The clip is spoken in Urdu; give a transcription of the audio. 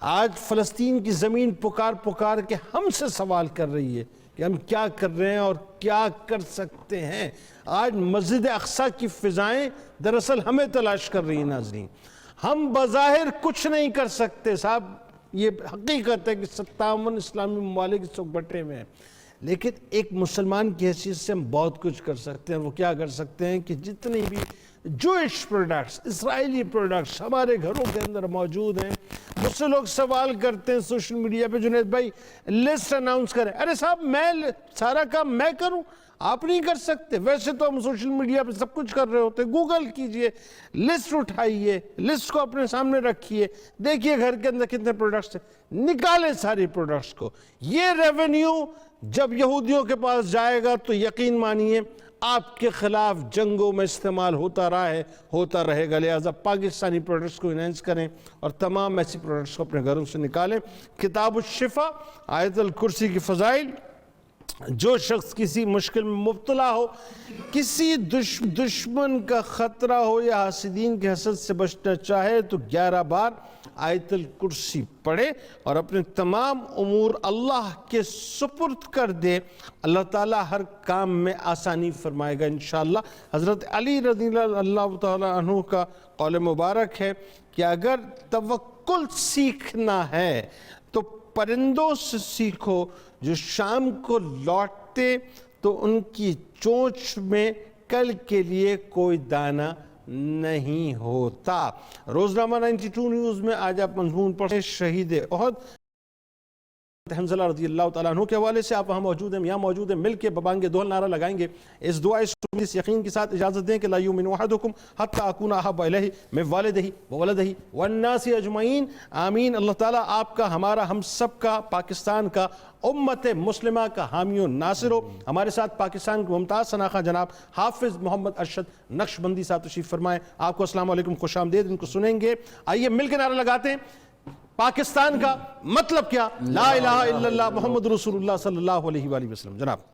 آج فلسطین کی زمین پکار پکار کے ہم سے سوال کر رہی ہے کہ ہم کیا کر رہے ہیں اور کیا کر سکتے ہیں۔ آج مسجد اقصی کی فضائیں دراصل ہمیں تلاش کر رہی ہیں ناظرین۔ ہم بظاہر کچھ نہیں کر سکتے صاحب، یہ حقیقت ہے کہ 57 اسلامی ممالک اس وقت بٹے میں ہیں، لیکن ایک مسلمان کی حیثیت سے ہم بہت کچھ کر سکتے ہیں۔ وہ کیا کر سکتے ہیں کہ جتنی بھی جوئش پروڈکٹس، اسرائیلی پروڈکٹس ہمارے گھروں کے اندر موجود ہیں۔ مجھ سے لوگ سوال کرتے ہیں سوشل میڈیا پہ، جنید بھائی لسٹ اناؤنس کریں۔ ارے صاحب میں سارا کام میں کروں، آپ نہیں کر سکتے۔ ویسے تو ہم سوشل میڈیا پہ سب کچھ کر رہے ہوتے، گوگل کیجئے، لسٹ اٹھائیے، لسٹ کو اپنے سامنے رکھیے، دیکھیے گھر کے اندر کتنے پروڈکٹس ہیں، نکالیں ساری پروڈکٹس کو۔ یہ ریونیو جب یہودیوں کے پاس جائے گا تو یقین مانیے آپ کے خلاف جنگوں میں استعمال ہوتا رہا ہے، ہوتا رہے گا۔ لہٰذا پاکستانی پروڈکٹس کو انہینس کریں اور تمام ایسی پروڈکٹس کو اپنے گھروں سے نکالیں۔ کتاب الشفا، آیت الکرسی کی فضائل۔ جو شخص کسی مشکل میں مبتلا ہو، کسی دشمن کا خطرہ ہو یا حاسدین کے حسد سے بچنا چاہے تو 11 بار آیت الکرسی پڑھے اور اپنے تمام امور اللہ کے سپرد کر دے۔ اللہ تعالیٰ ہر کام میں آسانی فرمائے گا انشاءاللہ۔ حضرت علی رضی اللہ تعالیٰ عنہ کا قول مبارک ہے کہ اگر توکل سیکھنا ہے تو پرندوں سے سیکھو، جو شام کو لوٹتے تو ان کی چونچ میں کل کے لیے کوئی دانہ نہیں ہوتا۔ روزنامہ 92 نیوز میں آج آپ مضمون پڑھیں شہید احد حنظلہ رضی اللہ تعالیٰ عنہ کے حوالے سے۔ آپ وہاں موجود ہیں، یہاں موجود ہیں، مل کے ببانگ دوہل نعرہ لگائیں گے۔ اس دعا اس یقین کے ساتھ اجازت دیں کہ لا یؤمن احدکم حتی اکون احب الیہ من والدہ وولدہ والناس اجمعین، آمین۔ اللہ تعالیٰ آپ کا، ہمارا، ہم سب کا، پاکستان کا، امت مسلمہ کا حامی و ناصر ہو۔ ہمارے ساتھ پاکستان کے ممتاز شناخہ جناب حافظ محمد ارشد نقشبندی صاحب تشریف فرمائیں۔ آپ کو السلام علیکم، خوش آمدید، ان کو سنیں گے۔ آئیے مل کے نعرہ لگاتے ہیں۔ پاکستان کا مطلب کیا؟ لا الہ الا اللہ محمد رسول اللہ صلی اللہ علیہ وآلہ وسلم۔ جناب